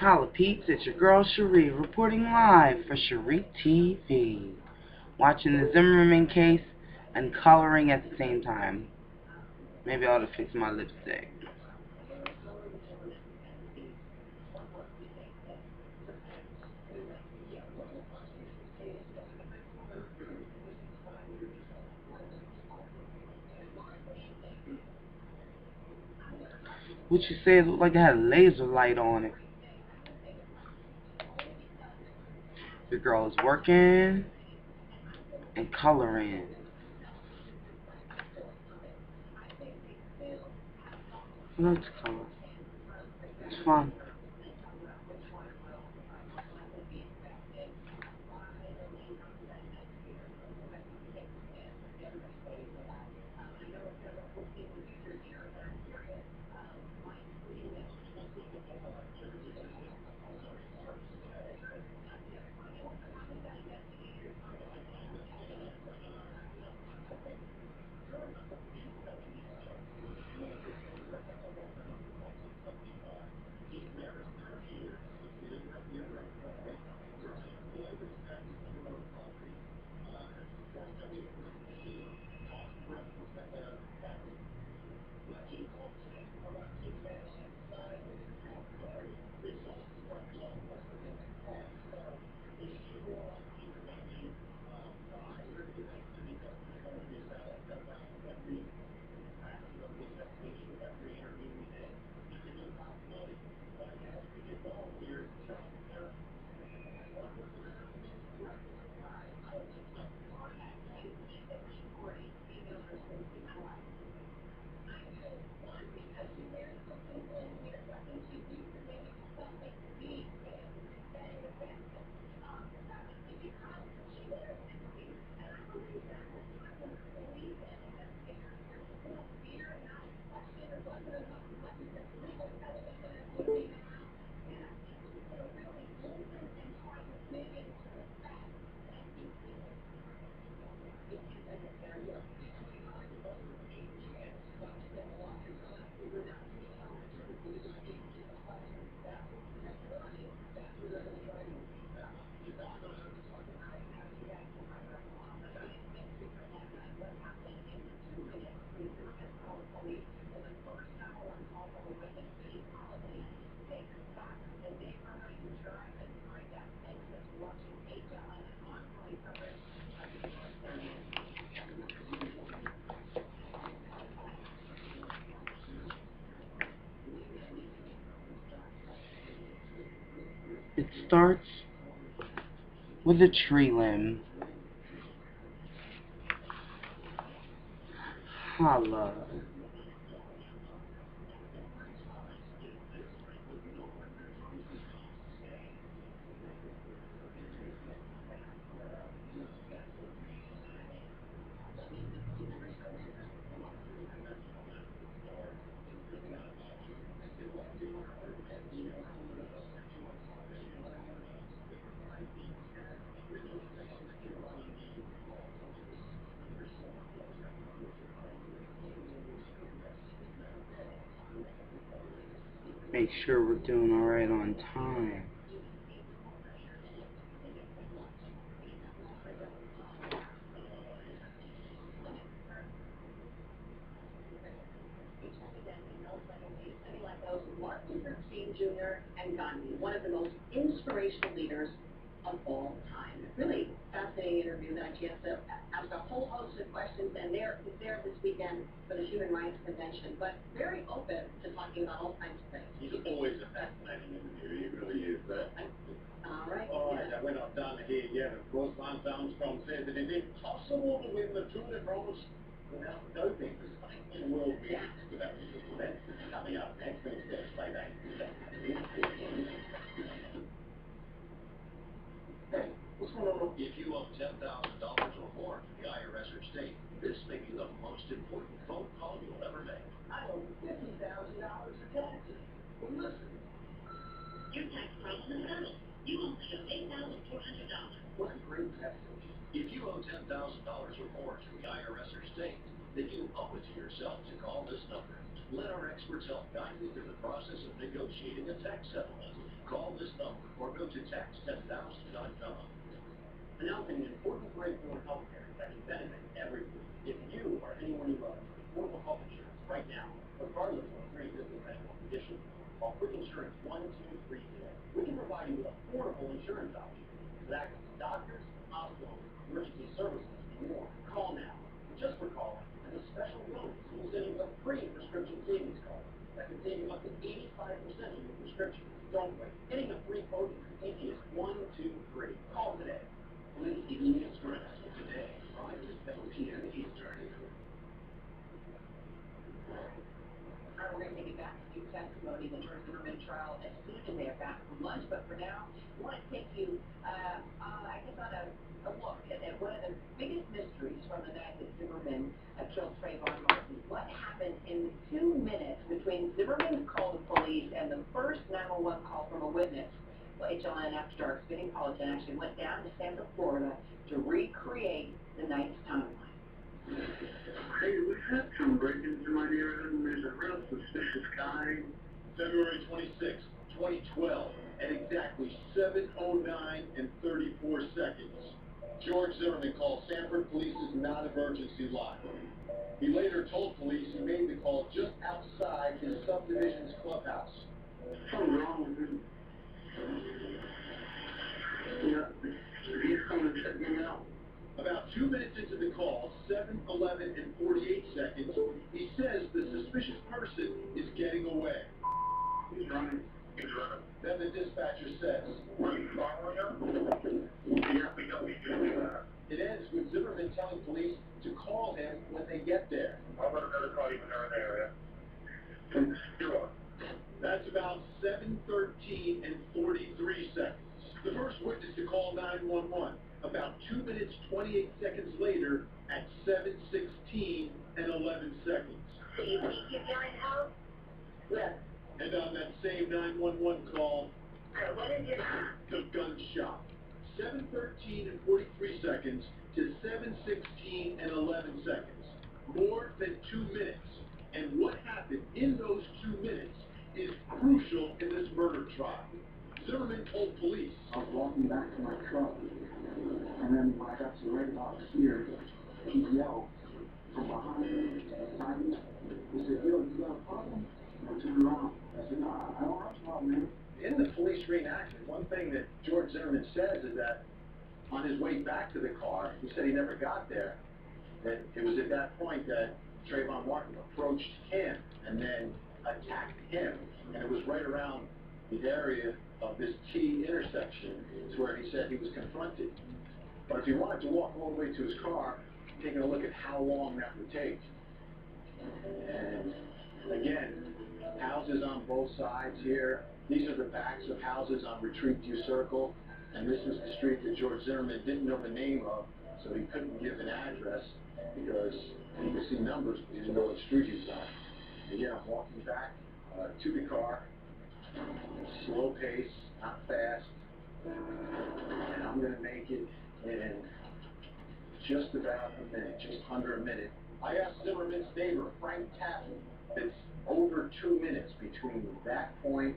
Holla peeps, it's your girl Schree reporting live for SchreeTV. Watching the Zimmerman case and coloring at the same time. Maybe I ought to fix my lipstick. What you say? It looked like it had a laser light on it. The girl is working and coloring. I love to color. It's fun. It starts with a tree limb. Holla. Make sure we're doing alright on time. Jr. and Gandhi, one of the most inspirational leaders of all time. Really fascinating interview that I chance to ask a whole host of questions, and he's there this weekend for the Human Rights Convention, but very open to talking about all kinds of things. He's always a fascinating interview, he really is. All right. We're not done here yet. Of course, Lance Armstrong says it is impossible to win the Tour de France without doping. The world reacts to that event. Coming up next, Wednesday, Playday. Hey, what's going on? If you owe $10,000 or more to the IRS or state, this may be the most important phone call you'll ever make. I owe $50,000 for taxes. Well, listen. Your tax problem is settled. You only owe $8,400. What a great message. If you owe $10,000 or more to the IRS or state, then you owe it to yourself to call this number. Let our experts help guide you through the process of negotiating a tax settlement. Call this number or go to tax10000.com. Announcing an important break for healthcare that can benefit everyone. If you or anyone you love needs affordable health insurance right now, regardless of a pre-existing medical condition, call Quick Insurance 123 today. We can provide you with affordable insurance options with access to doctors, hospitals, emergency services, and more. Call now. Just for calling, and a special bonus will send you a free prescription savings card that can save you up to 85% of your prescription. Don't wait. Getting a free quote is as easy as 123. Call today. Please use Express today, 5 to 7 p.m. Eastern. All right, we're going to take it back to testimony in the George Zimmerman trial as soon as they are back from lunch. But for now, I want to take you, I guess, on a look at one of the biggest mysteries from the night that Zimmerman killed Trayvon Martin. What happened in the 2 minutes between Zimmerman's call to police and the first 911 call from a witness? Well, HLN After Dark Spinning Politician actually went down to Tampa, Florida to recreate the night's timeline. Hey, we had some break-ins in my neighborhood, and there's a real suspicious guy. February 26, 2012, at exactly 7:09 and 34 seconds, George Zimmerman called Sanford Police's non-emergency line. He later told police he made the call just outside his subdivision's clubhouse. Something wrong with him. Yeah, he's coming to check me out. About 2 minutes into the call, 7:11 and 48 seconds, he says the suspicious person is getting away. He's running. He's running. Then the dispatcher says, Are you following him? Yeah, we know he's doing that. it ends with Zimmerman telling police to call him when they get there. I'm going to call you when they're in the area. Sure. That's about 7:13 and 43 seconds. The first witness to call 911, about 2 minutes 28 seconds later at 7:16 and 11 seconds. So you think you're going home? Yes. And on that same 911 call, What is it? the gunshot. 7:13 and 43 seconds to 7:16 and 11 seconds. More than 2 minutes. And what happened in those 2 minutes is crucial in this murder trial. Zimmerman told police, I was walking back to my truck, and then when I got to right about here, he yelled from behind me. He said, yo, you got a problem? I turned around. I said, no, I don't have a problem, man. in the police reenactment, one thing that George Zimmerman says is that on his way back to the car, he said he never got there. That it was at that point that Trayvon Martin approached him and then attacked him. And it was right around the area of this T intersection to where he said he was confronted. But if he wanted to walk all the way to his car, taking a look at how long that would take. And again, houses on both sides here. These are the backs of houses on Retreat View Circle. And this is the street that George Zimmerman didn't know the name of, so he couldn't give an address because he could see numbers, but he didn't know what street he was on. Again, I'm walking back to the car, slow pace, not fast, and I'm going to make it in just about a minute, just under a minute. I asked Zimmerman's neighbor, Frank Tappan, it's over 2 minutes between that point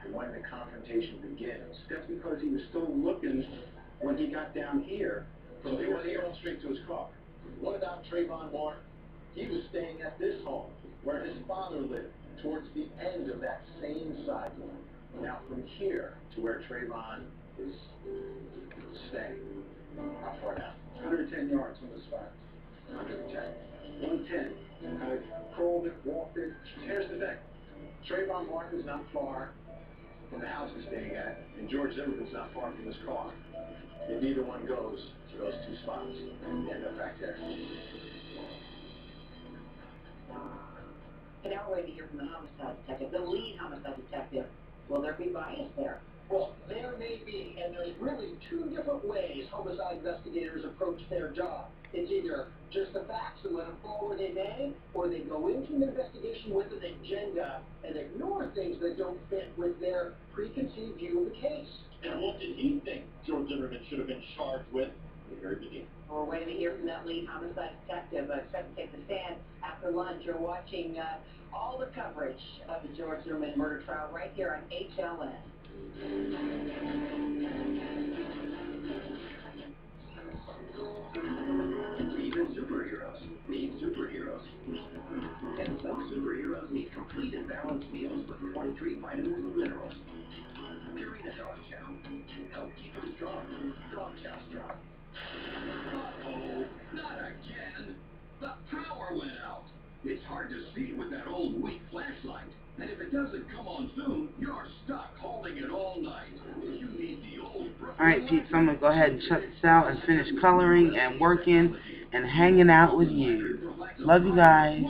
and when the confrontation begins. That's because he was still looking when he got down here. So he was going straight to his car. What about Trayvon Martin? He was staying at this home where his father lived, towards the end of that same sidewalk. Now from here to where Trayvon is staying, how far down? 110 yards from the spot. 110. 110. I crawled it, walked it. Here's the thing. Trayvon Martin's not far from the house he's staying at, and George Zimmerman's not far from his car. If neither one goes to those two spots, you end up back there. And now we're ready to hear from the homicide detective, the lead homicide detective. Will there be bias there? Well, there may be, and there's really two different ways homicide investigators approach their job. It's either just the facts and let them fall where they may, or they go into an investigation with an agenda and ignore things that don't fit with their preconceived view of the case. And what did he think George Zimmerman should have been charged with at the very beginning? We're waiting to hear from that lead homicide detective. Expect to take the stand after lunch. You're watching all the coverage of the George Zimmerman murder trial right here on HLN. Even superheroes need superheroes. And some superheroes need complete and balanced meals with 23 vitamins and minerals. Purina Dog Chow. Help keep them strong. Dog Chow strong. Uh-oh, not again. The power went out. It's hard to see with that old weak flashlight. And if it doesn't come on soon, you're stuck holding it all night. You need the old Alright, peeps, I'm going to go ahead and shut this out and finish coloring and working and hanging out with you. Love you guys.